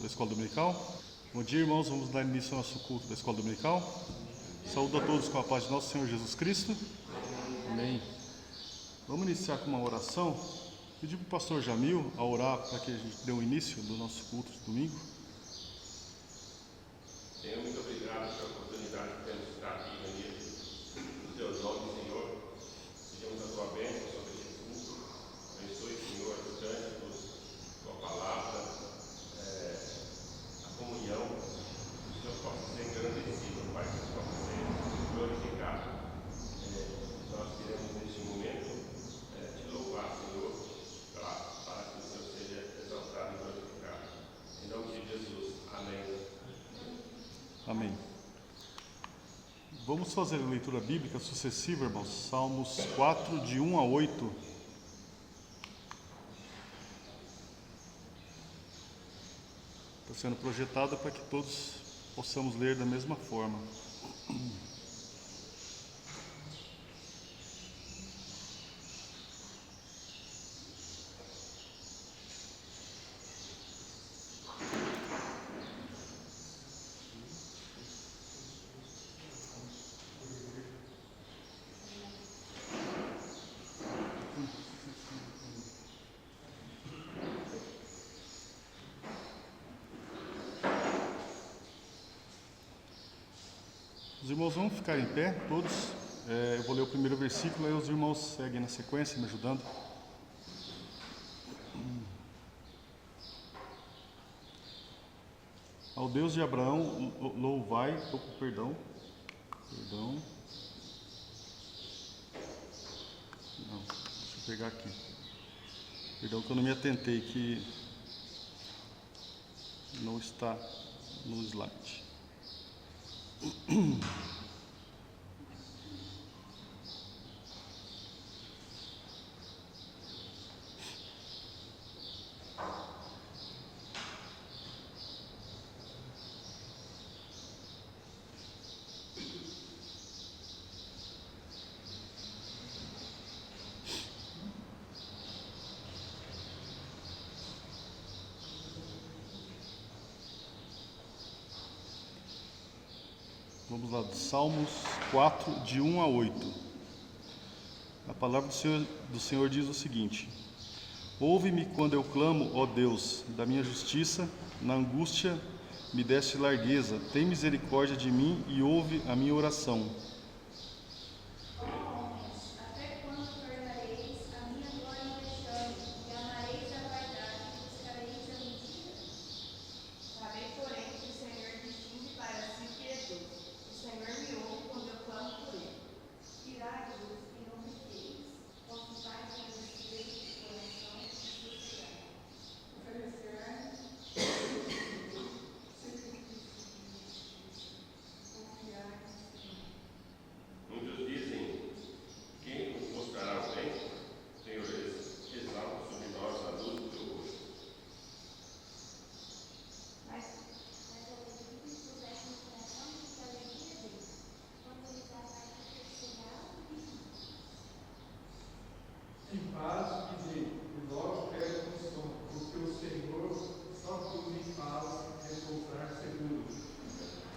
da Escola Dominical. Bom dia, irmãos, vamos dar início ao nosso culto da Escola Dominical. Saúdo a todos com a paz de nosso Senhor Jesus Cristo. Amém. Vamos iniciar com uma oração. Pedir para o pastor Jamil a orar para que a gente dê o início do nosso culto de domingo. Senhor, muito obrigado pela oportunidade que temos de estar aqui reunidos no teu nome, Senhor. Pedimos a tua bênção sobre este culto. Abençoe, Senhor, os cânticos, a tua palavra, a comunhão. Que o Senhor possa ser engrandecido, Pai, que o Senhor possa ser glorificado. Nós queremos, neste momento, te louvar, Senhor, para que o Senhor seja exaltado e glorificado. Em nome de Jesus. Amém. Amém. Vamos fazer a leitura bíblica sucessiva, irmãos. Salmos 4, de 1 a 8. Está sendo projetada para que todos possamos ler da mesma forma. Os irmãos vão ficar em pé, todos. Eu vou ler o primeiro versículo, aí os irmãos seguem na sequência, me ajudando. Ao Deus de Abraão, louvai, perdão. Não, deixa eu pegar aqui. Perdão que eu não me atentei, que não está no slide. Vamos lá, Salmos 4, de 1 a 8. A palavra do Senhor diz o seguinte: Ouve-me quando eu clamo, ó Deus, da minha justiça, na angústia me deste largueza, tem misericórdia de mim e ouve a minha oração.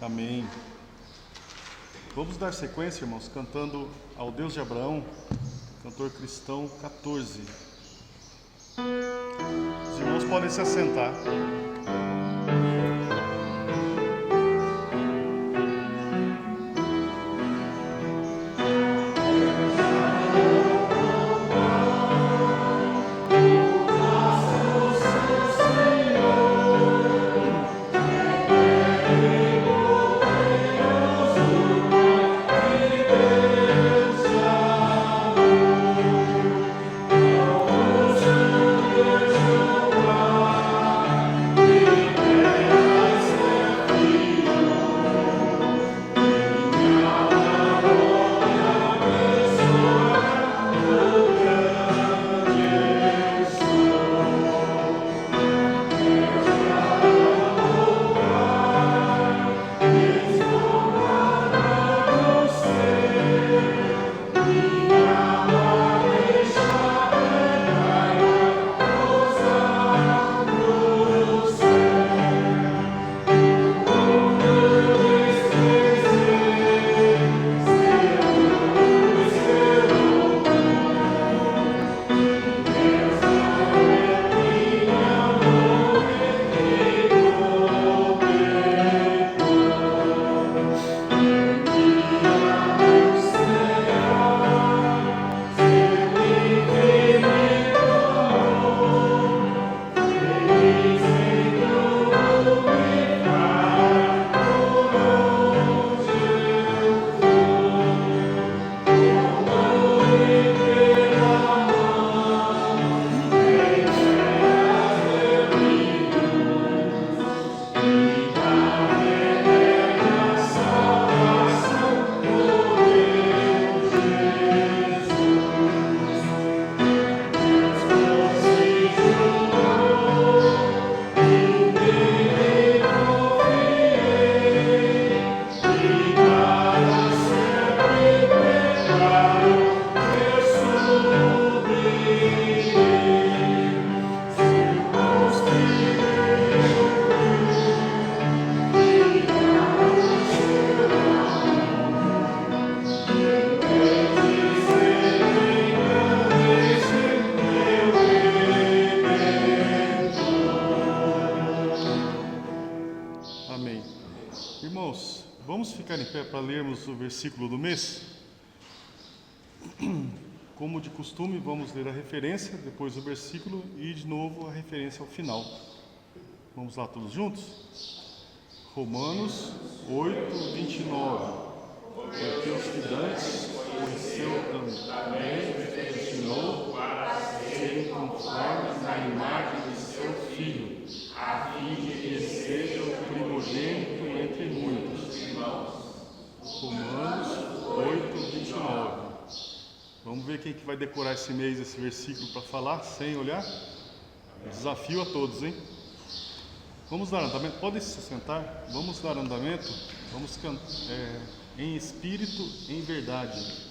Amém. Vamos dar sequência, irmãos, cantando Ao Deus de Abraão, cantor cristão 14. Os irmãos podem se assentar. Amém. Irmãos, vamos ficar em pé para lermos o versículo do mês? Como de costume, vamos ler a referência, depois o versículo e de novo a referência ao final. Vamos lá todos juntos? Romanos 8, 29. Porque os que dantes conheceu também destinou para serem conformes à imagem de seu Filho, a fim de que ele seja o primogênito entre muitos irmãos. Romanos 8, 29. Vamos ver quem que vai decorar esse mês, esse versículo para falar, sem olhar? Desafio a todos, hein? Vamos dar andamento, podem se sentar, vamos dar andamento, vamos cantar em espírito, em verdade.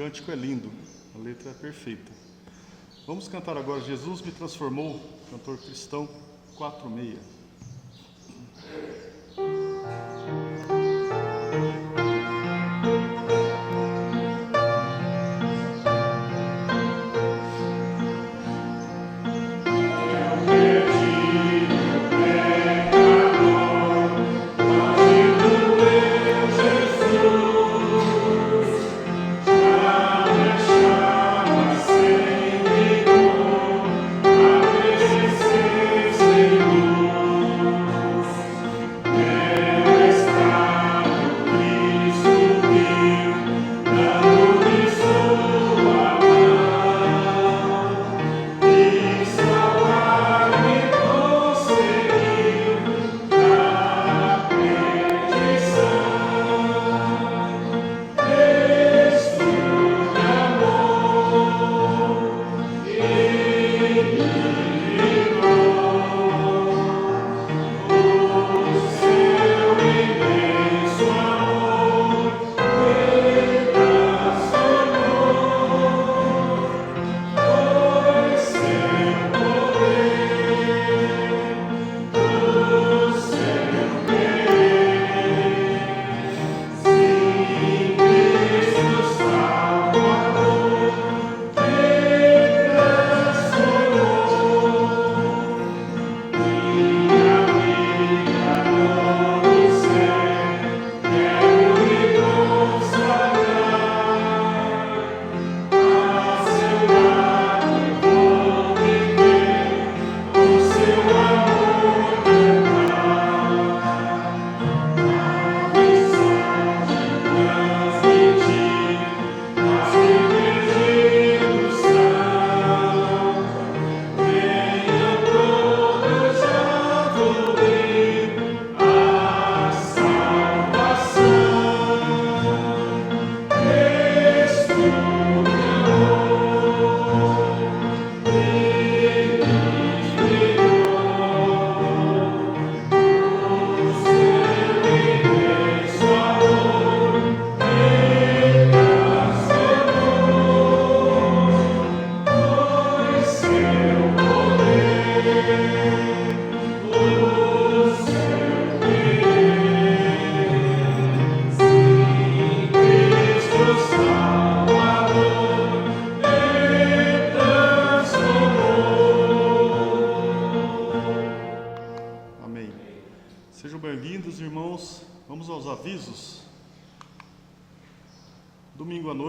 cântico é lindo, a letra é perfeita. Vamos cantar agora Jesus me transformou, cantor cristão 4/6. Jesus,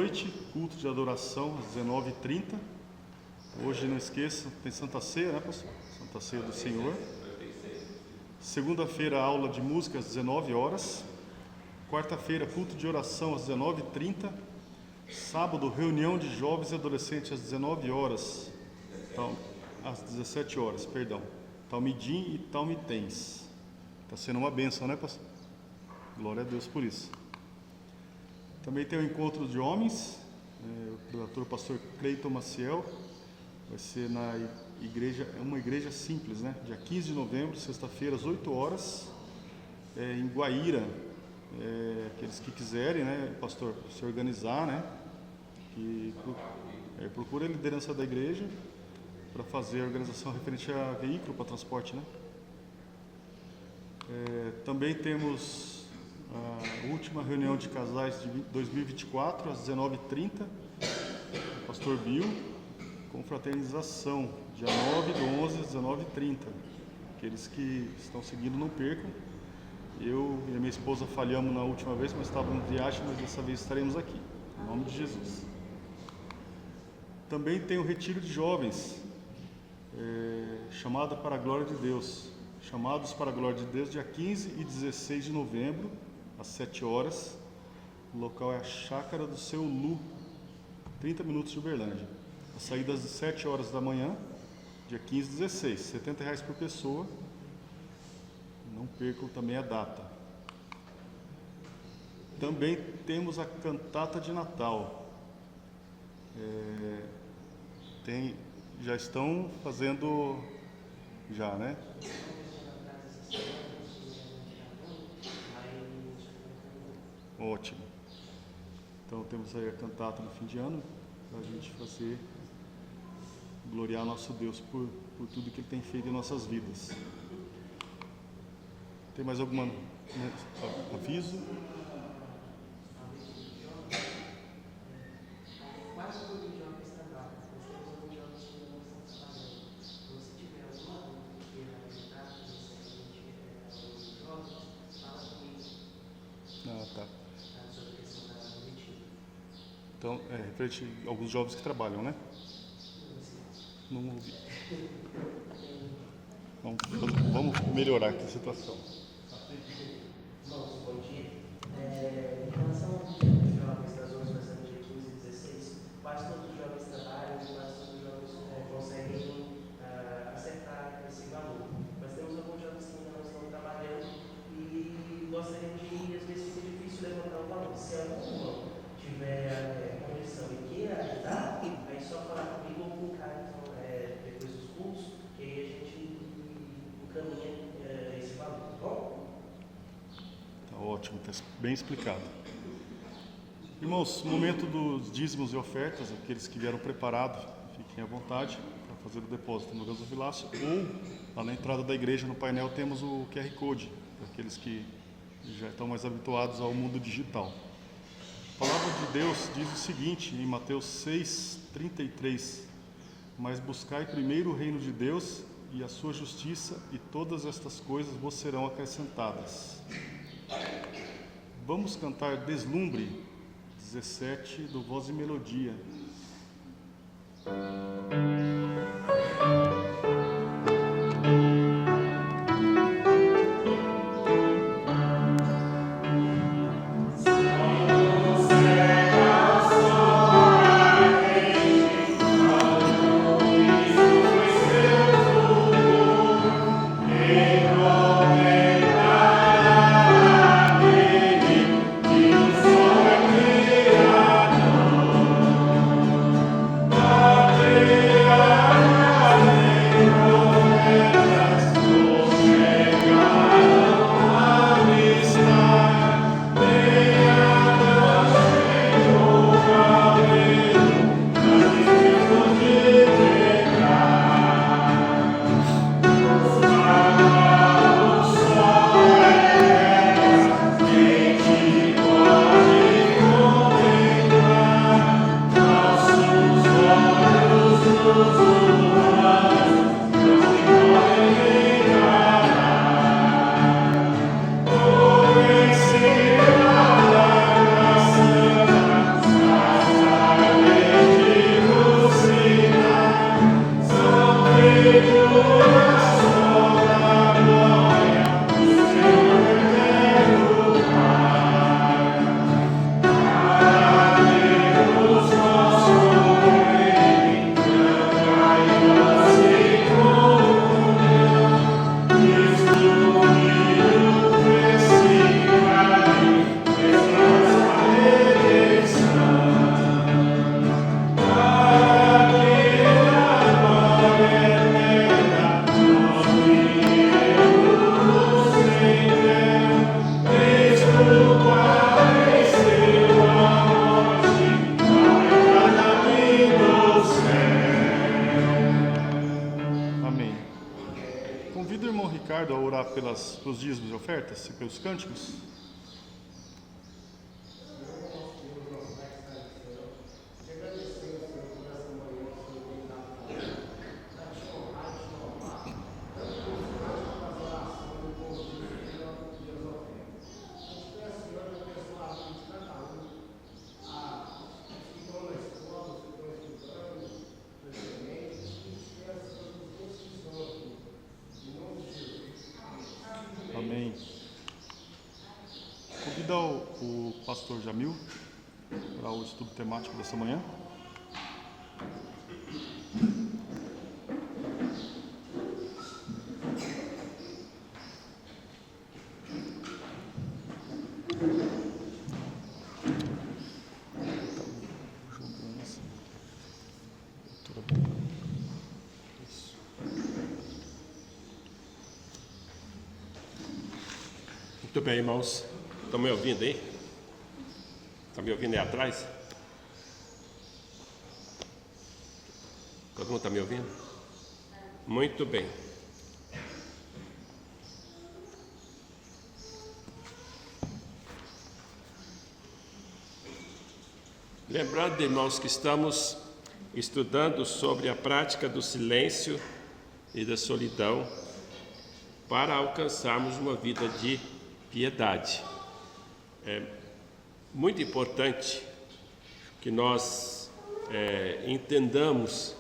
noite, culto de adoração às 19h30. Hoje, não esqueça, tem Santa Ceia, né, pastor? Santa Ceia do Senhor. Segunda-feira, aula de música às 19 horas. Quarta-feira, culto de oração às 19h30. Sábado, reunião de jovens e adolescentes às 19 horas. Às 17 horas, perdão. Talmidim e Talmitens. Está sendo uma bênção, né, pastor? Glória a Deus por isso. Também tem o encontro de homens. O doutor pastor Cleiton Maciel. Vai ser na igreja, é uma igreja simples, né? Dia 15 de novembro, sexta-feira, às 8 horas, em Guaíra. Aqueles que quiserem, né, pastor, se organizar, né? Procura a liderança da igreja para fazer a organização referente a veículo para transporte, né? Também temos a última reunião de casais de 2024, às 19h30, pastor Bill. Confraternização, dia 9/11, às 19h30. Aqueles que estão seguindo não percam. Eu e a minha esposa falhamos na última vez, mas estávamos em viagem, mas dessa vez estaremos aqui. Em nome de Jesus. Também tem o retiro de jovens, chamada para a glória de Deus. Chamados para a glória de Deus, dia 15 e 16 de novembro, às 7 horas. O local é a Chácara do Seu Lu, 30 minutos de Uberlândia. A saída às 7 horas da manhã, dia 15 e 16, R$ 70 por pessoa. Não percam também a data. Também temos a cantata de Natal. Já estão fazendo, já, né? Ótimo. Então temos aí a cantata no fim de ano, para a gente fazer, gloriar nosso Deus por tudo que Ele tem feito em nossas vidas. Tem mais algum aviso? Quase todo jovem está bravo. Nós temos alguns jovens que não estão trabalhando. Então, se tiver alguma dúvida que queira ajudar, os jovens, fala comigo. Tá. Sobre a questão da retiro. Então, referente a alguns jovens que trabalham, né? Não ouvi. Vamos melhorar aqui a situação. Irmãos, bom dia. Em relação ao grupo de jovens das horas fazendo dia 15 e 16, quase todos os jovens trabalham e quase todos os jovens conseguem acertar esse valor. Mas temos alguns jovens que ainda não estão trabalhando e gostariam de, às vezes, fica difícil levantar o valor. Se algum irmão tiver condição e queira ajudar, aí só falar comigo ou com o cara, então, depois dos cultos, que aí a gente encaminha esse valor, tá bom? Tá ótimo, está bem explicado. Irmãos, momento dos dízimos e ofertas, aqueles que vieram preparados, fiquem à vontade para fazer o depósito no gasofilácio, ou lá na entrada da igreja, no painel, temos o QR Code, para aqueles que já estão mais habituados ao mundo digital. A palavra de Deus diz o seguinte, em Mateus 6:33, mas buscai primeiro o reino de Deus e a sua justiça, e todas estas coisas vos serão acrescentadas. Vamos cantar Deslumbre 17 do Voz e Melodia. Yeah. Ricardo a orar pelos dízimos e ofertas e pelos cânticos? Amém. Convida o pastor Jamil para o estudo temático dessa manhã. Muito bem, irmãos. Estão me ouvindo aí? Estão me ouvindo aí atrás? Todo mundo está me ouvindo? Muito bem. Lembrando, irmãos, que estamos estudando sobre a prática do silêncio e da solidão para alcançarmos uma vida de piedade. É muito importante que nós entendamos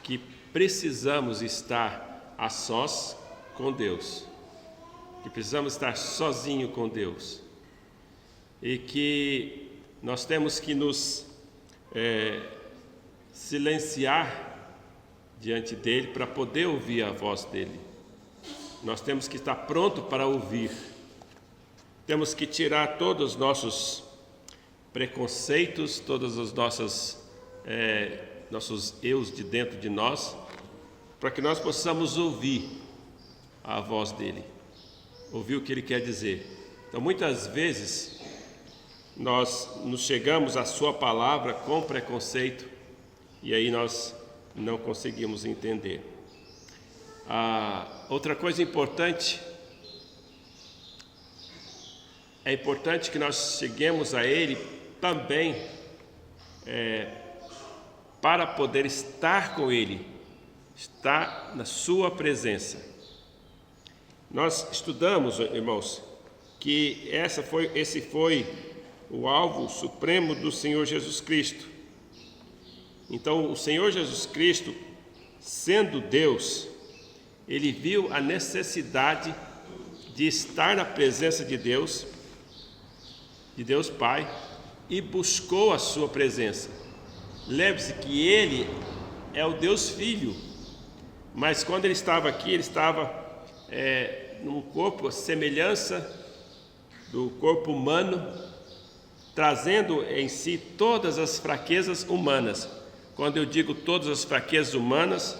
que precisamos estar a sós com Deus, que precisamos estar sozinho com Deus e que nós temos que nos silenciar diante dele para poder ouvir a voz dele. Nós temos que estar pronto para ouvir. Temos que tirar todos os nossos preconceitos, todas as nossos eus de dentro de nós, para que nós possamos ouvir a voz dele, ouvir o que ele quer dizer. Então, muitas vezes, nós nos chegamos à sua palavra com preconceito e aí nós não conseguimos entender. Outra coisa importante, é importante que nós cheguemos a Ele também para poder estar com Ele, estar na Sua presença. Nós estudamos, irmãos, que esse foi o alvo supremo do Senhor Jesus Cristo. Então, o Senhor Jesus Cristo, sendo Deus, Ele viu a necessidade de estar na presença de Deus Pai, e buscou a sua presença. Lembre-se que Ele é o Deus Filho, mas quando Ele estava aqui, Ele estava num corpo, a semelhança do corpo humano, trazendo em si todas as fraquezas humanas. Quando eu digo todas as fraquezas humanas,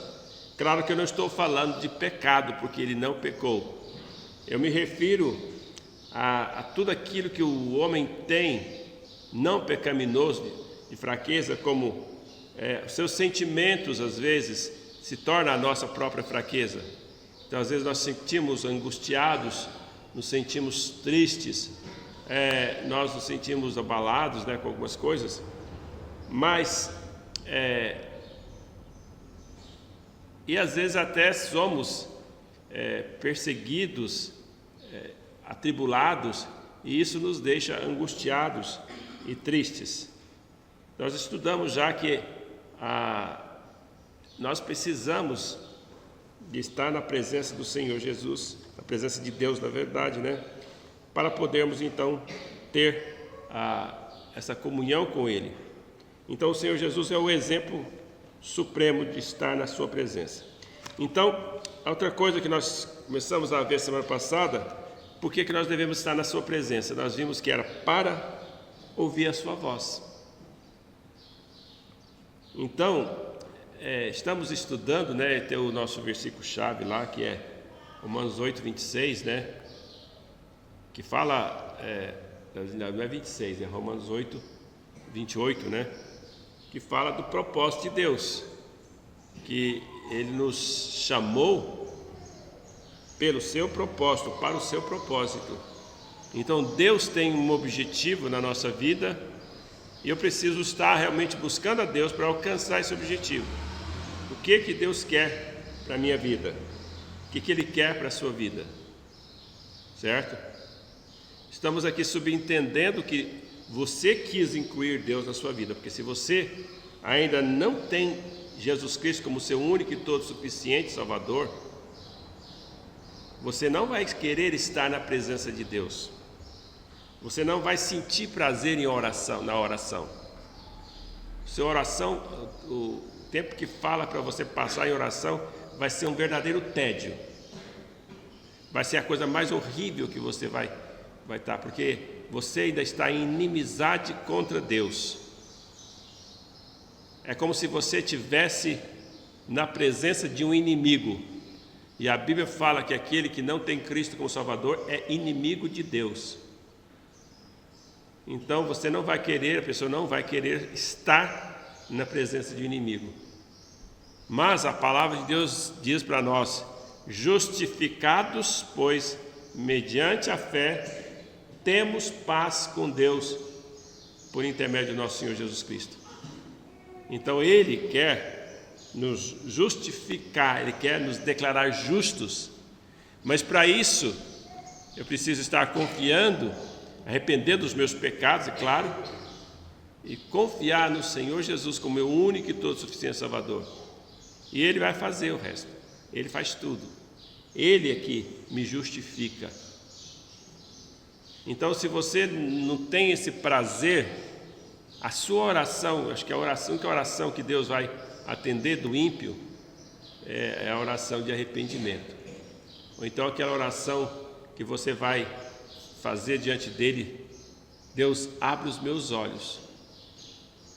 claro que eu não estou falando de pecado, porque Ele não pecou. Eu me refiro a tudo aquilo que o homem tem, não pecaminoso, de fraqueza, como os seus sentimentos, às vezes, se torna a nossa própria fraqueza. Então, às vezes, nós sentimos angustiados, nos sentimos tristes, nós nos sentimos abalados, com algumas coisas, mas, e às vezes até somos perseguidos, atribulados, e isso nos deixa angustiados e tristes. Nós estudamos já que nós precisamos de estar na presença do Senhor Jesus, na presença de Deus, na verdade, para podermos então ter essa comunhão com Ele. Então o Senhor Jesus é o exemplo supremo de estar na sua presença. Então, outra coisa que nós começamos a ver semana passada, por que nós devemos estar na sua presença? Nós vimos que era para ouvir a sua voz. Então, estamos estudando, tem o nosso versículo-chave lá, que é Romanos 8, 26, que fala, não é 26, é Romanos 8, 28, que fala do propósito de Deus, que Ele nos chamou pelo seu propósito, para o seu propósito. Então Deus tem um objetivo na nossa vida e eu preciso estar realmente buscando a Deus para alcançar esse objetivo. O que Deus quer para a minha vida? O que Ele quer para a sua vida? Certo? Estamos aqui subentendendo que você quis incluir Deus na sua vida, porque se você ainda não tem Jesus Cristo como seu único e todo suficiente Salvador, você não vai querer estar na presença de Deus. Você não vai sentir prazer na oração. Sua oração, o tempo que fala para você passar em oração, vai ser um verdadeiro tédio. Vai ser a coisa mais horrível que você vai estar, porque você ainda está em inimizade contra Deus. É como se você estivesse na presença de um inimigo. E a Bíblia fala que aquele que não tem Cristo como Salvador é inimigo de Deus. Então você não vai querer, a pessoa não vai querer estar na presença de um inimigo. Mas a palavra de Deus diz para nós: justificados, pois, mediante a fé, temos paz com Deus, por intermédio do nosso Senhor Jesus Cristo. Então Ele quer nos justificar, Ele quer nos declarar justos, mas para isso eu preciso estar confiando, arrepender dos meus pecados, é claro, e confiar no Senhor Jesus como meu único e todo suficiente Salvador. E Ele vai fazer o resto, Ele faz tudo, Ele é que me justifica. Então, se você não tem esse prazer, a sua oração, acho que a oração que Deus vai atender do ímpio é a oração de arrependimento. Ou então aquela oração que você vai fazer diante dele: Deus, abre os meus olhos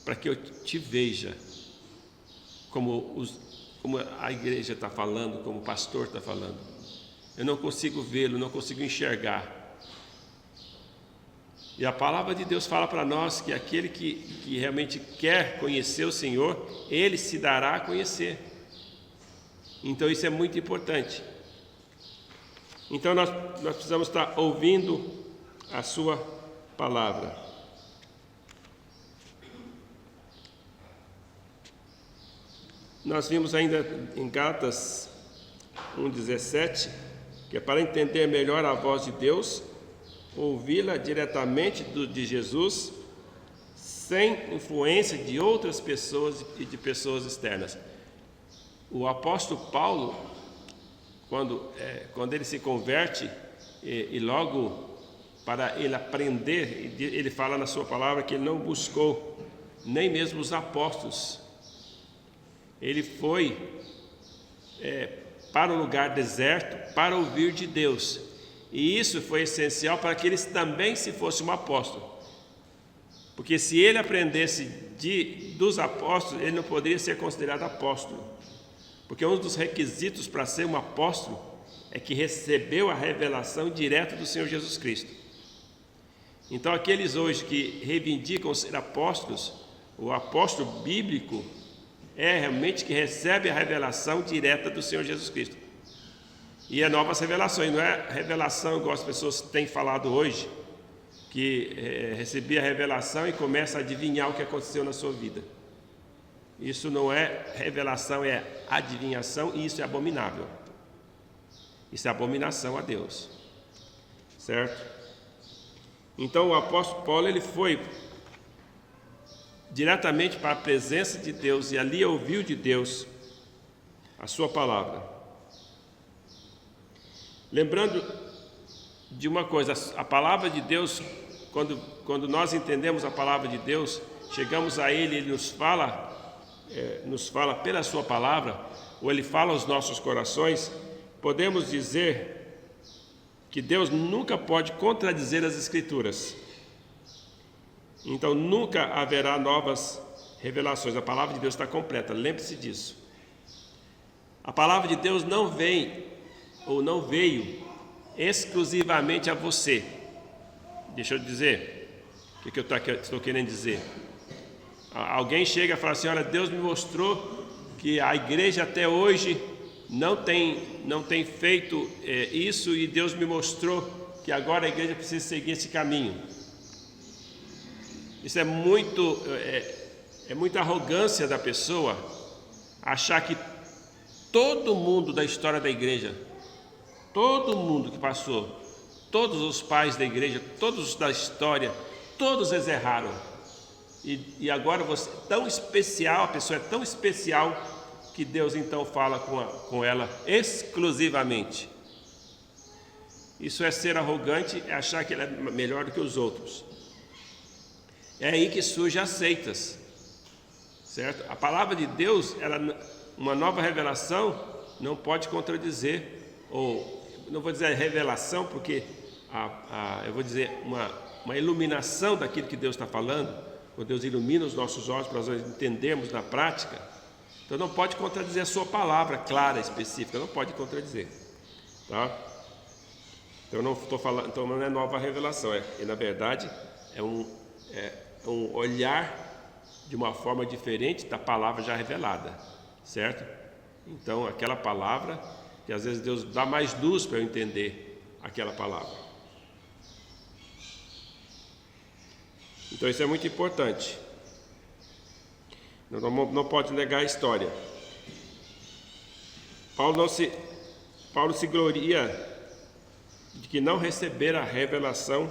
para que eu te veja como a igreja está falando, como o pastor está falando. Eu não consigo vê-lo, não consigo enxergar. E a palavra de Deus fala para nós que aquele que realmente quer conhecer o Senhor, Ele se dará a conhecer. Então isso é muito importante. Então nós precisamos estar ouvindo a sua palavra. Nós vimos ainda em Gálatas 1,17, que é para entender melhor a voz de Deus, ouvi-la diretamente de Jesus, sem influência de outras pessoas e de pessoas externas. O apóstolo Paulo, quando ele se converte, e logo para ele aprender, ele fala na sua palavra que ele não buscou nem mesmo os apóstolos. Ele foi para o lugar deserto para ouvir de Deus. E isso foi essencial para que ele também se fosse um apóstolo. Porque se ele aprendesse dos apóstolos, ele não poderia ser considerado apóstolo. Porque um dos requisitos para ser um apóstolo é que recebeu a revelação direta do Senhor Jesus Cristo. Então aqueles hoje que reivindicam ser apóstolos, o apóstolo bíblico é realmente que recebe a revelação direta do Senhor Jesus Cristo. E é novas revelações, não é revelação igual as pessoas têm falado hoje, que receber a revelação e começa a adivinhar o que aconteceu na sua vida. Isso não é revelação, é adivinhação, e isso é abominável. Isso é abominação a Deus. Certo? Então o apóstolo Paulo, ele foi diretamente para a presença de Deus e ali ouviu de Deus a sua palavra. Lembrando de uma coisa, a palavra de Deus, quando nós entendemos a palavra de Deus, chegamos a Ele nos fala pela sua palavra, ou Ele fala aos nossos corações, podemos dizer que Deus nunca pode contradizer as Escrituras. Então nunca haverá novas revelações, a palavra de Deus está completa, lembre-se disso. A palavra de Deus não veio exclusivamente a você. Deixa eu dizer o que eu estou querendo dizer. Alguém chega e fala assim: olha, Deus me mostrou que a igreja até hoje não tem feito isso, e Deus me mostrou que agora a igreja precisa seguir esse caminho. Isso é muita arrogância da pessoa achar que todo mundo da história da igreja, todo mundo que passou, todos os pais da igreja, todos da história, todos eles erraram. E agora você é tão especial, a pessoa é tão especial que Deus então fala com ela exclusivamente. Isso é ser arrogante, é achar que ele é melhor do que os outros. É aí que surgem as seitas, certo? A palavra de Deus, uma nova revelação, não pode contradizer, ou não vou dizer revelação, porque eu vou dizer uma iluminação daquilo que Deus está falando. Quando Deus ilumina os nossos olhos para nós entendermos na prática, então não pode contradizer a sua palavra clara, específica, não pode contradizer, tá? Então não estou falando, então não é nova revelação, na verdade é um olhar de uma forma diferente da palavra já revelada, certo? Então aquela palavra que às vezes Deus dá mais luz para eu entender aquela palavra. Então isso é muito importante. Não pode negar a história. Paulo se gloria de que não recebera a revelação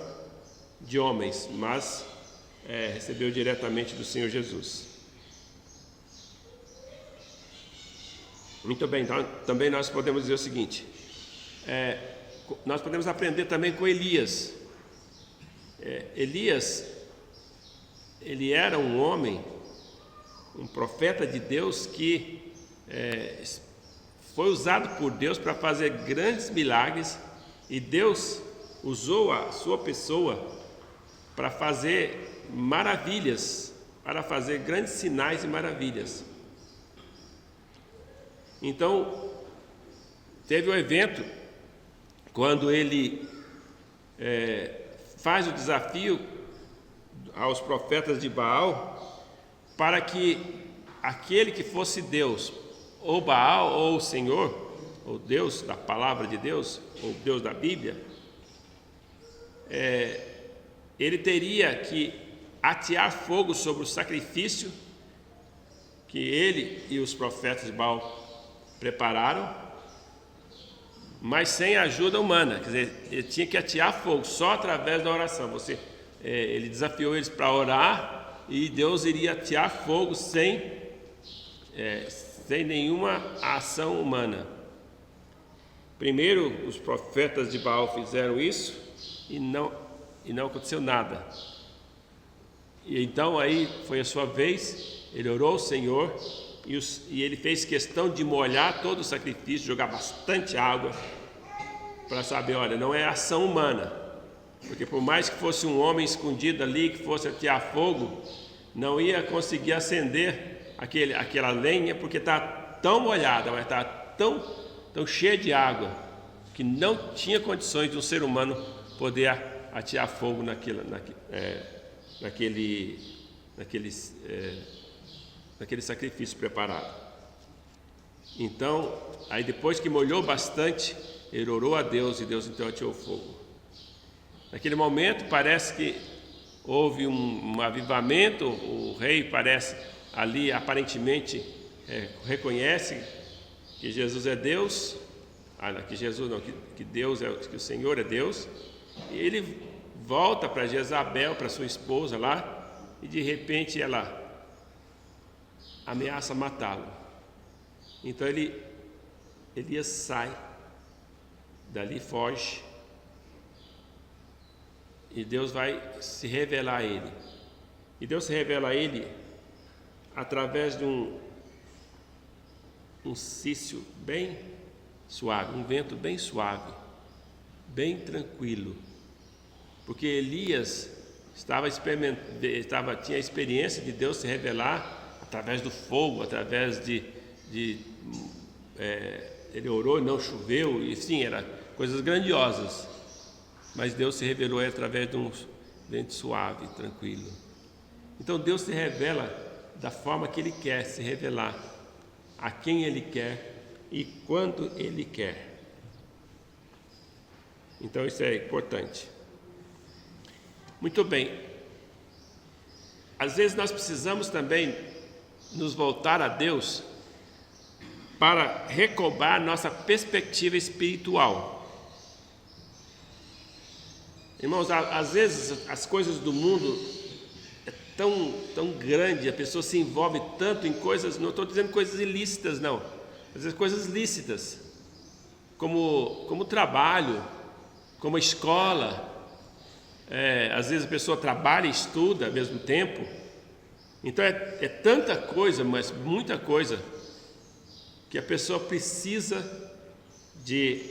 de homens, mas recebeu diretamente do Senhor Jesus. Muito bem, então, também nós podemos dizer o seguinte, nós podemos aprender também com Elias. Elias, ele era um homem, um profeta de Deus que foi usado por Deus para fazer grandes milagres, e Deus usou a sua pessoa para fazer maravilhas, para fazer grandes sinais e maravilhas. Então, teve um evento quando ele faz o desafio aos profetas de Baal, para que aquele que fosse Deus, ou Baal, ou o Senhor, ou Deus da palavra de Deus, ou Deus da Bíblia, ele teria que atear fogo sobre o sacrifício que ele e os profetas de Baal prepararam, mas sem ajuda humana. Quer dizer, ele tinha que atear fogo só através da oração. Ele desafiou eles para orar, e Deus iria atear fogo sem nenhuma ação humana. Primeiro os profetas de Baal fizeram isso e não aconteceu nada. E então aí foi a sua vez, ele orou ao Senhor, e ele fez questão de molhar todo o sacrifício, jogar bastante água, para saber, olha, não é ação humana, porque por mais que fosse um homem escondido ali, que fosse atear fogo, não ia conseguir acender aquela lenha, porque está tão molhada, mas está tão cheia de água, que não tinha condições de um ser humano poder atear fogo naquele sacrifício preparado. Então, aí depois que molhou bastante, ele orou a Deus, e Deus então ateou fogo. Naquele momento parece que houve um avivamento. O rei parece ali, aparentemente, reconhece que Jesus é Deus, que Deus que o Senhor é Deus, e ele volta para Jezabel, para sua esposa lá, e de repente ela ameaça matá-lo. Então Elias sai dali, foge, e Deus vai se revelar a ele. E Deus se revela a ele através de um cício bem suave, um vento bem suave, bem tranquilo, porque Elias tinha a experiência de Deus se revelar através do fogo, através ele orou e não choveu, e sim, eram coisas grandiosas, mas Deus se revelou através de um vento suave, tranquilo. Então Deus se revela da forma que Ele quer se revelar, a quem Ele quer e quando Ele quer. Então isso é importante. Muito bem. Às vezes nós precisamos também nos voltar a Deus para recobrar nossa perspectiva espiritual. Irmãos, às vezes as coisas do mundo é tão grande, a pessoa se envolve tanto em coisas, não estou dizendo coisas ilícitas, não, às vezes coisas lícitas, como trabalho, como escola. Às vezes a pessoa trabalha e estuda ao mesmo tempo. Então é tanta coisa, mas muita coisa, que a pessoa precisa de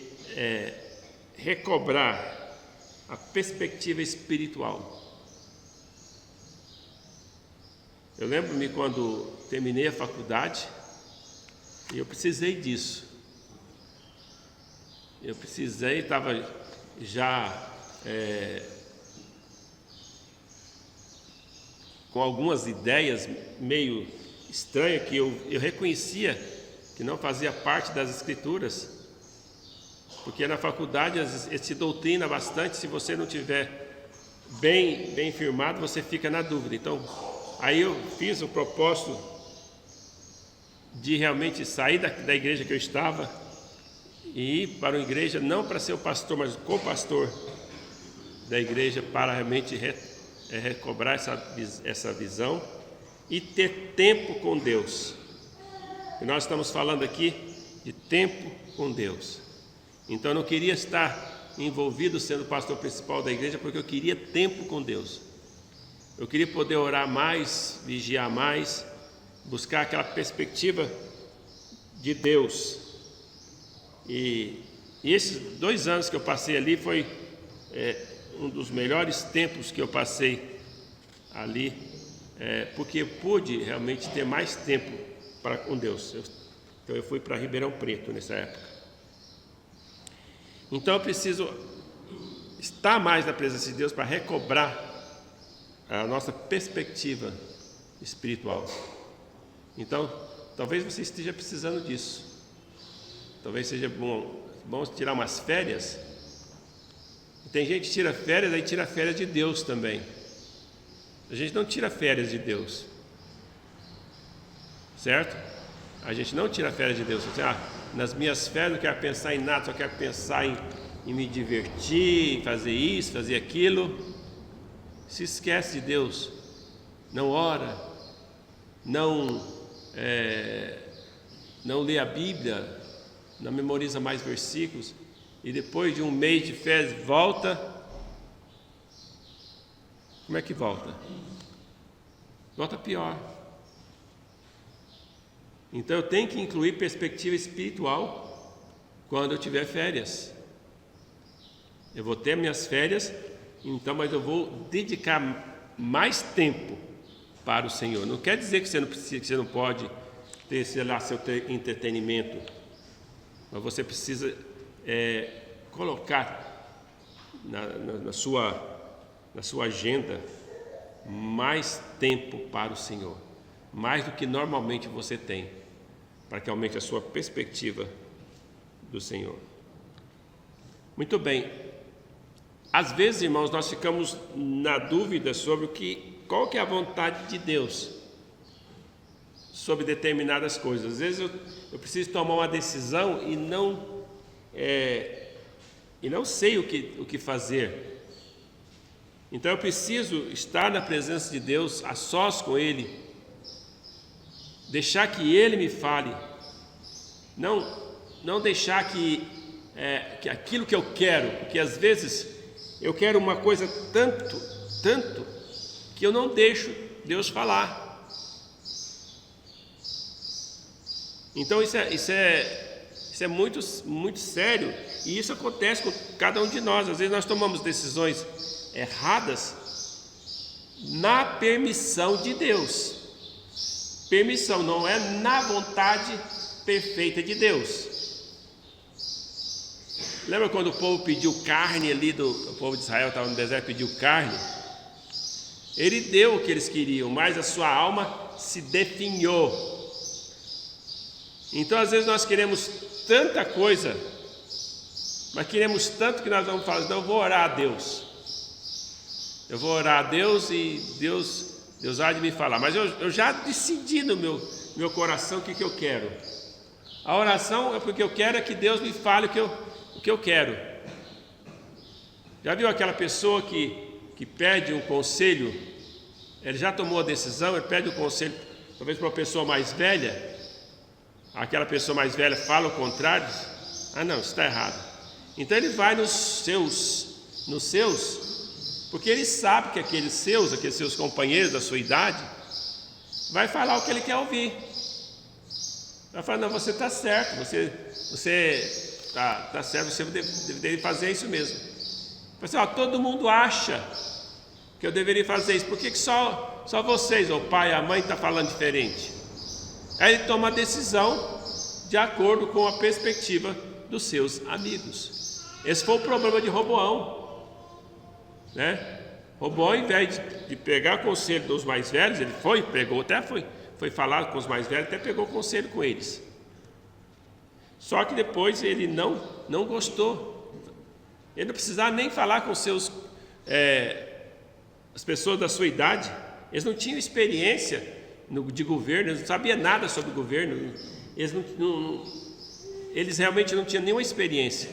recobrar a perspectiva espiritual. Eu lembro-me quando terminei a faculdade, e eu precisei disso. Estava já com algumas ideias meio estranhas, que eu reconhecia que não fazia parte das Escrituras, porque na faculdade se doutrina bastante. Se você não tiver bem firmado, você fica na dúvida. Então, aí eu fiz o propósito de realmente sair da igreja que eu estava e ir para uma igreja, não para ser o pastor, mas o co-pastor da igreja, para realmente recobrar essa visão e ter tempo com Deus. E nós estamos falando aqui de tempo com Deus. Então eu não queria estar envolvido sendo pastor principal da igreja, porque eu queria tempo com Deus. Eu queria poder orar mais, vigiar mais, buscar aquela perspectiva de Deus. E esses 2 anos que eu passei ali foi um dos melhores tempos que eu passei ali, porque eu pude realmente ter mais tempo com Deus. Então eu fui para Ribeirão Preto nessa época. Então eu preciso estar mais na presença de Deus para recobrar a nossa perspectiva espiritual. Então, talvez você esteja precisando disso. Talvez seja bom tirar umas férias. Tem gente que tira férias, aí tira férias de Deus também. A gente não tira férias de Deus, certo? A gente não tira férias de Deus. Você, nas minhas férias não quero pensar em nada, só quero pensar em me divertir, em fazer isso, fazer aquilo. Se esquece de Deus, não ora, não lê a Bíblia, não memoriza mais versículos, e depois de um mês de férias volta. Como é que volta? Volta pior. Então eu tenho que incluir perspectiva espiritual quando eu tiver férias. Eu vou ter minhas férias, então, mas eu vou dedicar mais tempo para o Senhor. Não quer dizer que você não precisa, que você não pode ter, sei lá, seu entretenimento, mas você precisa colocar na sua agenda mais tempo para o Senhor, mais do que normalmente você tem, para que aumente a sua perspectiva do Senhor. Muito bem. Às vezes, irmãos, nós ficamos na dúvida sobre qual que é a vontade de Deus sobre determinadas coisas. Às vezes eu preciso tomar uma decisão e não sei o que fazer. Então eu preciso estar na presença de Deus, a sós com Ele, deixar que Ele me fale, não deixar que aquilo que eu quero, porque às vezes eu quero uma coisa tanto, que eu não deixo Deus falar. Então isso é muito, muito sério, e isso acontece com cada um de nós. Às vezes nós tomamos decisões erradas na permissão de Deus. Permissão, não é na vontade perfeita de Deus. Lembra quando o povo pediu carne ali, o povo de Israel estava no deserto, pediu carne? Ele deu o que eles queriam, mas a sua alma se definhou. Então, às vezes, nós queremos tanta coisa, mas queremos tanto que nós vamos falar, não, eu vou orar a Deus. Eu vou orar a Deus e Deus há de me falar. Mas eu já decidi no meu coração o que eu quero. A oração é porque eu quero é que Deus me fale o que eu quero. Já viu aquela pessoa que pede um conselho? Ele já tomou a decisão, ele pede um conselho, talvez para uma pessoa mais velha. Aquela pessoa mais velha fala o contrário. Ah, não, isso está errado. Então ele vai nos seus, porque ele sabe que aqueles seus companheiros da sua idade, vai falar o que ele quer ouvir. Vai falar, não, você está certo, você está certo, você deveria fazer isso mesmo. Assim, todo mundo acha que eu deveria fazer isso, por que só vocês, o pai e a mãe, está falando diferente? Aí ele toma a decisão de acordo com a perspectiva dos seus amigos. Esse foi o problema de Roboão, né? Roboão, ao invés de pegar o conselho dos mais velhos, ele foi falar com os mais velhos, até pegou conselho com eles. Só que depois ele não gostou. Ele não precisava nem falar com as pessoas da sua idade. Eles não tinham experiência de governo, eles não sabiam nada sobre o governo. Eles realmente não tinham nenhuma experiência.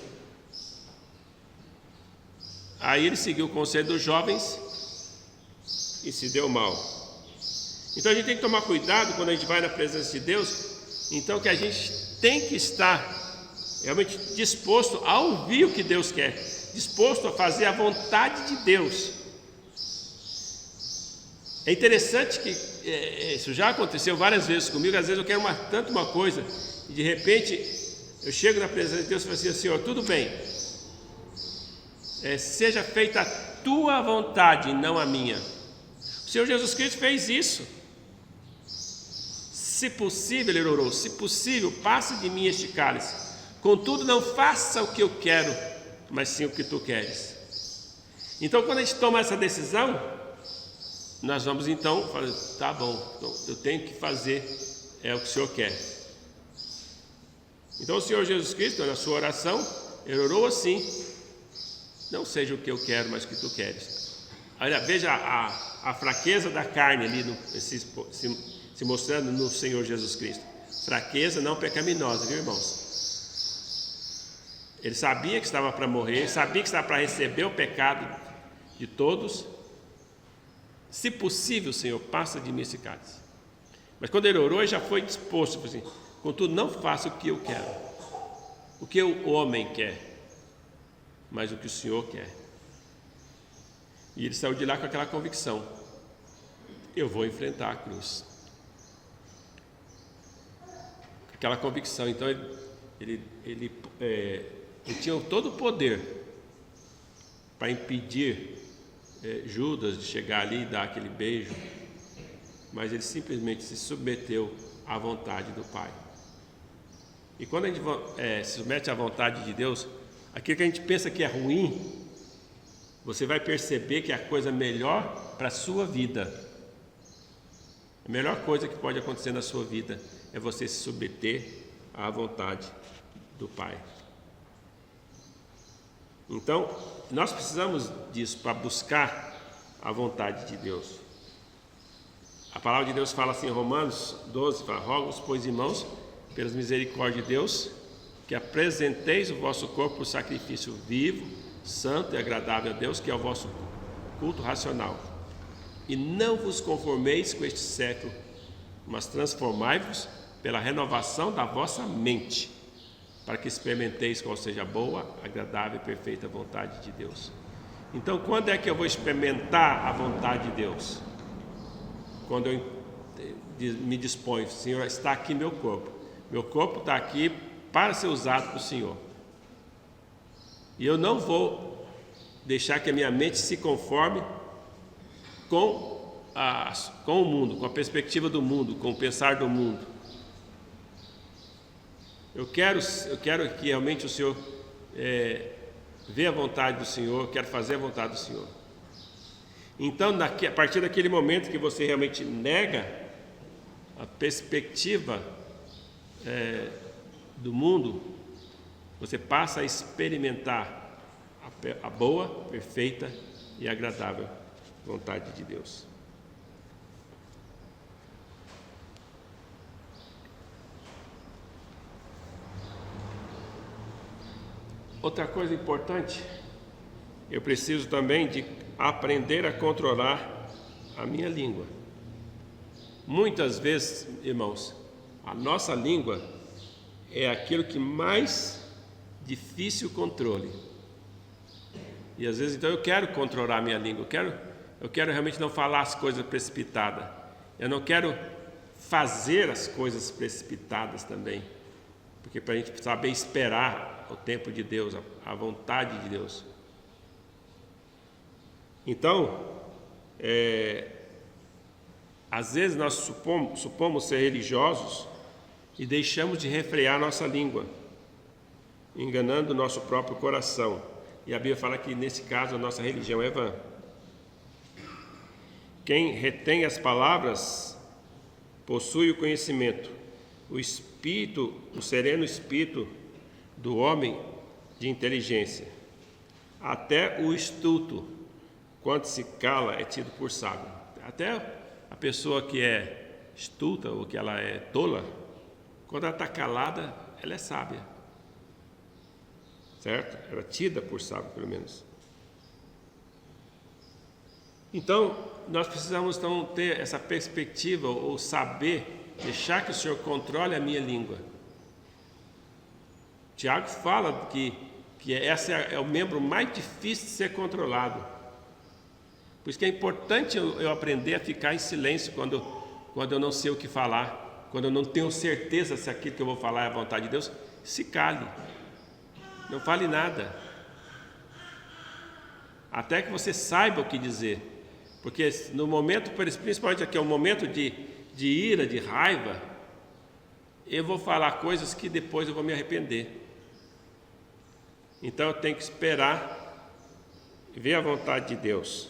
Aí ele seguiu o conselho dos jovens e se deu mal. Então a gente tem que tomar cuidado quando a gente vai na presença de Deus. Então que a gente tem que estar realmente disposto a ouvir o que Deus quer, disposto a fazer a vontade de Deus. É interessante que isso já aconteceu várias vezes comigo. Às vezes eu quero tanto uma coisa e de repente eu chego na presença de Deus e falo assim: Senhor, tudo bem, seja feita a tua vontade e não a minha. O Senhor Jesus Cristo fez isso. Se possível, ele orou, se possível, passe de mim este cálice, contudo não faça o que eu quero, mas sim o que tu queres. Então quando a gente toma essa decisão, nós vamos então falar, tá bom, então eu tenho que fazer o que o Senhor quer. Então o Senhor Jesus Cristo, na sua oração, ele orou assim: não seja o que eu quero, mas o que tu queres. Olha, veja a fraqueza da carne ali se mostrando no Senhor Jesus Cristo. Fraqueza não pecaminosa, viu, irmãos? Ele sabia que estava para morrer, sabia que estava para receber o pecado de todos. Se possível, Senhor, passa de mim esse cálice. Mas quando ele orou, ele já foi disposto, assim: contudo, não faça o que eu quero, o que o homem quer, mas o que o Senhor quer. E ele saiu de lá com aquela convicção: eu vou enfrentar a cruz. Aquela convicção. Então ele tinha todo o poder para impedir Judas de chegar ali e dar aquele beijo, mas ele simplesmente se submeteu à vontade do Pai. E quando a gente se submete à vontade de Deus, aquilo que a gente pensa que é ruim, você vai perceber que é a coisa melhor para a sua vida. A melhor coisa que pode acontecer na sua vida é você se submeter à vontade do Pai. Então, nós precisamos disso para buscar a vontade de Deus. A palavra de Deus fala assim em Romanos 12, fala: rogo-vos, pois, irmãos, pelas misericórdias de Deus, que apresenteis o vosso corpo por sacrifício vivo, santo e agradável a Deus, que é o vosso culto racional. E não vos conformeis com este século, mas transformai-vos pela renovação da vossa mente, para que experimenteis qual seja a boa, agradável e perfeita vontade de Deus. Então, quando é que eu vou experimentar a vontade de Deus? Quando eu me disponho: Senhor, está aqui meu corpo está aqui para ser usado para o Senhor. E eu não vou deixar que a minha mente se conforme com o mundo, com a perspectiva do mundo, com o pensar do mundo. Eu quero que realmente o Senhor vê a vontade do Senhor, eu quero fazer a vontade do Senhor. Então, a partir daquele momento que você realmente nega a perspectiva do mundo, você passa a experimentar a boa, perfeita e agradável vontade de Deus. Outra coisa importante, eu preciso também de aprender a controlar a minha língua. Muitas vezes, irmãos, a nossa língua é aquilo que mais difícil controle. E às vezes, então, eu quero controlar a minha língua, eu quero realmente não falar as coisas precipitadas. Eu não quero fazer as coisas precipitadas também, porque para a gente saber esperar o tempo de Deus, a vontade de Deus. Então, às vezes nós supomos ser religiosos e deixamos de refrear nossa língua, enganando o nosso próprio coração. E a Bíblia fala que, nesse caso, a nossa religião é vã. Quem retém as palavras possui o conhecimento. O sereno espírito do homem de inteligência. Até o estulto, quando se cala, é tido por sábio. Até a pessoa que é estulta ou que ela é tola, quando ela está calada, ela é sábia. Certo? Ela é tida por sábio, pelo menos. Então, nós precisamos então ter essa perspectiva, ou saber, deixar que o Senhor controle a minha língua. Tiago fala que esse é o membro mais difícil de ser controlado. Por isso que é importante eu aprender a ficar em silêncio quando eu não sei o que falar, quando eu não tenho certeza se aquilo que eu vou falar é a vontade de Deus. Se cale, não fale nada, até que você saiba o que dizer, porque no momento, principalmente aqui, é um momento de ira, de raiva, eu vou falar coisas que depois eu vou me arrepender. Então eu tenho que esperar e ver a vontade de Deus.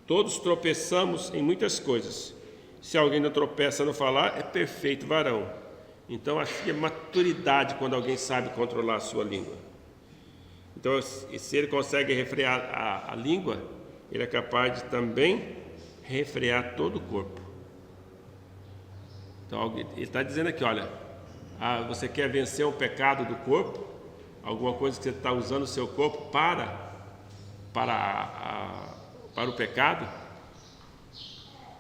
Todos tropeçamos em muitas coisas. Se alguém não tropeça no falar, é perfeito varão. Então acho que é maturidade quando alguém sabe controlar a sua língua. Então, se ele consegue refrear a língua, ele é capaz de também refrear todo o corpo. Então ele está dizendo aqui, olha, você quer vencer um pecado do corpo, alguma coisa que você está usando o seu corpo para o pecado,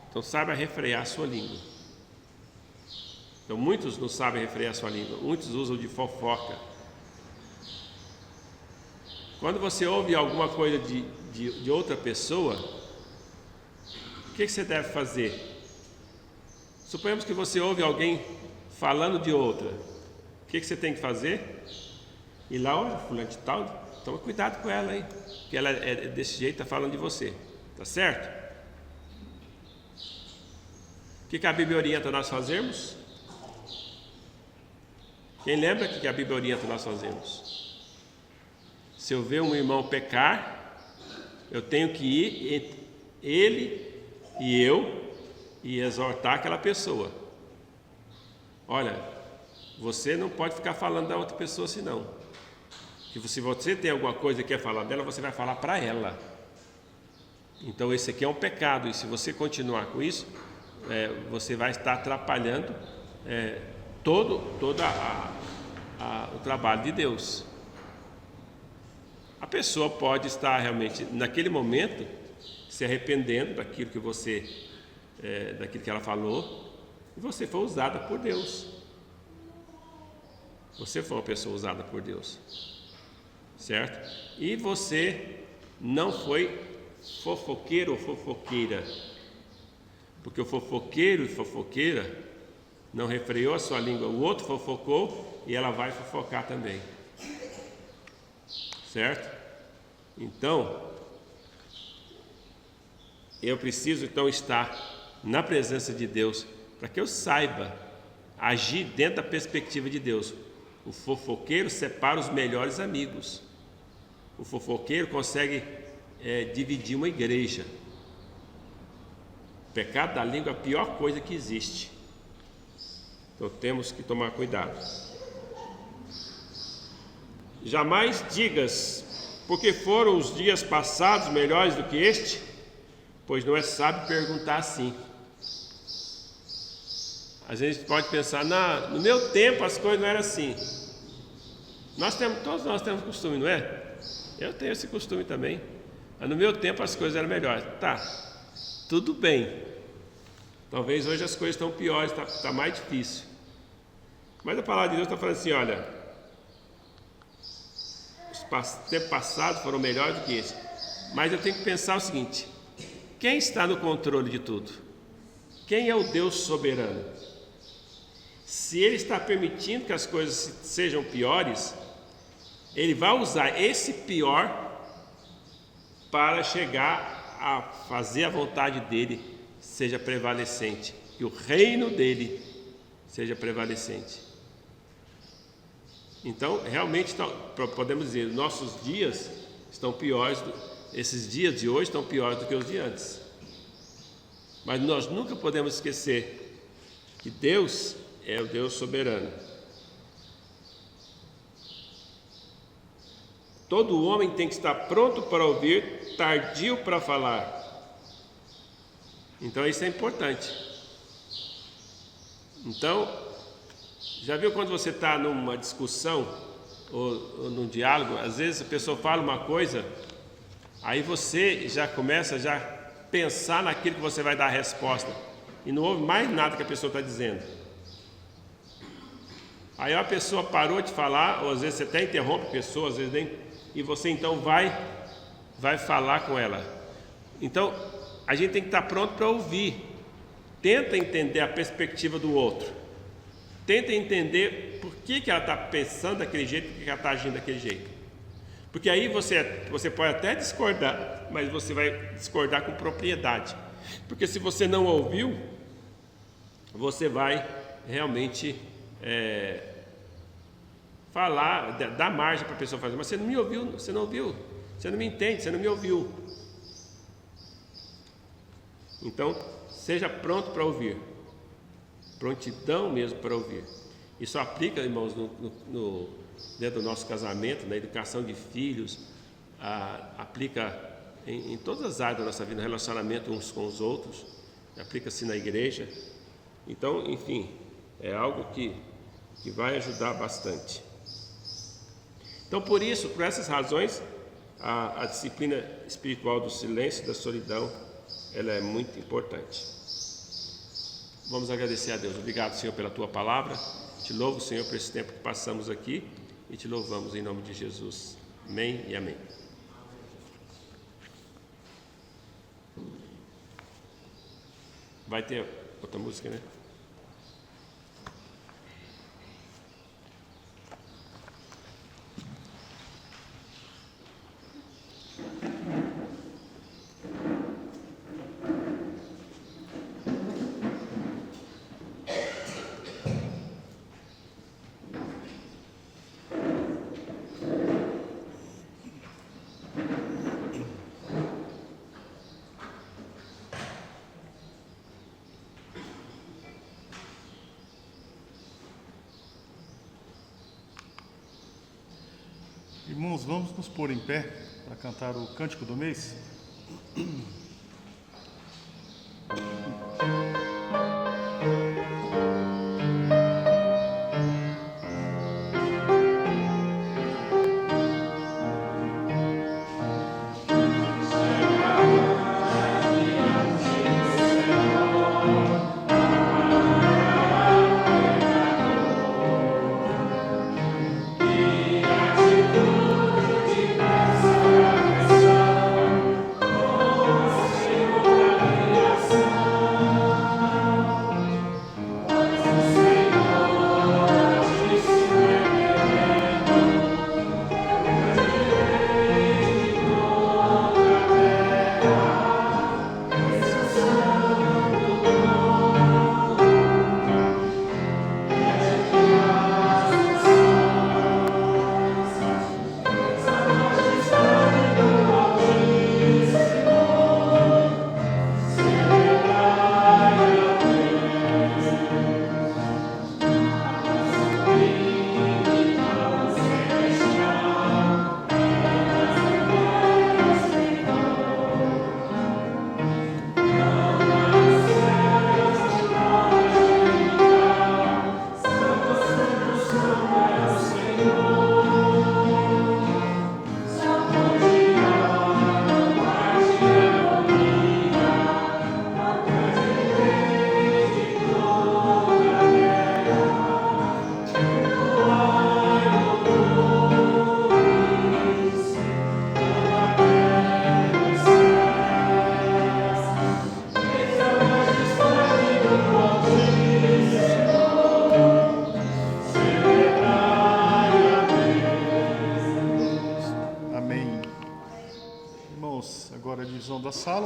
então saiba refrear a sua língua. Então muitos não sabem refrear a sua língua, muitos usam de fofoca. Quando você ouve alguma coisa de outra pessoa, o que você deve fazer? Suponhamos que você ouve alguém falando de outra, o que você tem que fazer? Ir lá, olha, fulano de tal, toma cuidado com ela aí, porque ela é desse jeito, está falando de você, tá certo? O que a Bíblia orienta nós fazermos? Quem lembra o que a Bíblia orienta nós fazermos? Se eu ver um irmão pecar, eu tenho que ir entre ele e eu e exortar aquela pessoa. Olha, você não pode ficar falando da outra pessoa assim não. Que se você tem alguma coisa que quer falar dela, você vai falar para ela. Então esse aqui é um pecado, e se você continuar com isso, você vai estar atrapalhando todo o trabalho de Deus. A pessoa pode estar realmente naquele momento se arrependendo daquilo que ela falou, e você foi usada por Deus. Você foi uma pessoa usada por Deus, certo? E você não foi fofoqueiro ou fofoqueira, porque o fofoqueiro e fofoqueira não refreou a sua língua, o outro fofocou e ela vai fofocar também, certo? Então, eu preciso então estar na presença de Deus para que eu saiba agir dentro da perspectiva de Deus. O fofoqueiro separa os melhores amigos. O fofoqueiro consegue dividir uma igreja. O pecado da língua é a pior coisa que existe. Então temos que tomar cuidado. Jamais digas, porque foram os dias passados melhores do que este, pois não é sábio perguntar assim. Às vezes a gente pode pensar, no meu tempo as coisas não eram assim. Todos nós temos costume, não é? Eu tenho esse costume também. Mas no meu tempo as coisas eram melhores. Tá, tudo bem. Talvez hoje as coisas estão piores, está mais difícil. Mas a palavra de Deus está falando assim, olha, os tempos passados foram melhores do que esse. Mas eu tenho que pensar o seguinte, quem está no controle de tudo? Quem é o Deus soberano? Se Ele está permitindo que as coisas sejam piores, Ele vai usar esse pior para chegar a fazer a vontade dele seja prevalecente, que o reino dele seja prevalecente. Então, realmente, podemos dizer, nossos dias estão piores, esses dias de hoje estão piores do que os de antes. Mas nós nunca podemos esquecer que Deus é o Deus soberano. Todo homem tem que estar pronto para ouvir, tardio para falar. Então isso é importante. Então, já viu quando você está numa discussão ou num diálogo, às vezes a pessoa fala uma coisa, aí você já começa a pensar naquilo que você vai dar a resposta e não ouve mais nada que a pessoa está dizendo. Aí a pessoa parou de falar, ou às vezes você até interrompe a pessoa, às vezes nem... E você então vai falar com ela. Então, a gente tem que estar pronto para ouvir. Tenta entender a perspectiva do outro. Tenta entender por que ela está pensando daquele jeito, por que ela está agindo daquele jeito. Porque aí você pode até discordar, mas você vai discordar com propriedade. Porque se você não ouviu, você vai realmente... falar, dar margem para a pessoa fazer, mas você não me ouviu, você não ouviu, você não me entende, você não me ouviu. Então, seja pronto para ouvir, prontidão mesmo para ouvir. Isso aplica, irmãos, dentro do nosso casamento, na educação de filhos, aplica em todas as áreas da nossa vida, no relacionamento uns com os outros, aplica-se na igreja. Então, enfim, é algo que vai ajudar bastante. Então, por essas razões, a disciplina espiritual do silêncio e da solidão, ela é muito importante. Vamos agradecer a Deus. Obrigado, Senhor, pela Tua palavra. Te louvo, Senhor, por esse tempo que passamos aqui e te louvamos em nome de Jesus. Amém e amém. Vai ter outra música, né? Irmãos, vamos nos pôr em pé para cantar o Cântico do Mês. Oh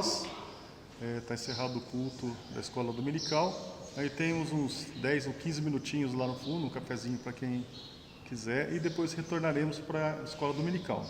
horas, está encerrado o culto da escola dominical. Aí temos uns 10 ou 15 minutinhos lá no fundo, um cafezinho para quem quiser, e depois retornaremos para a escola dominical.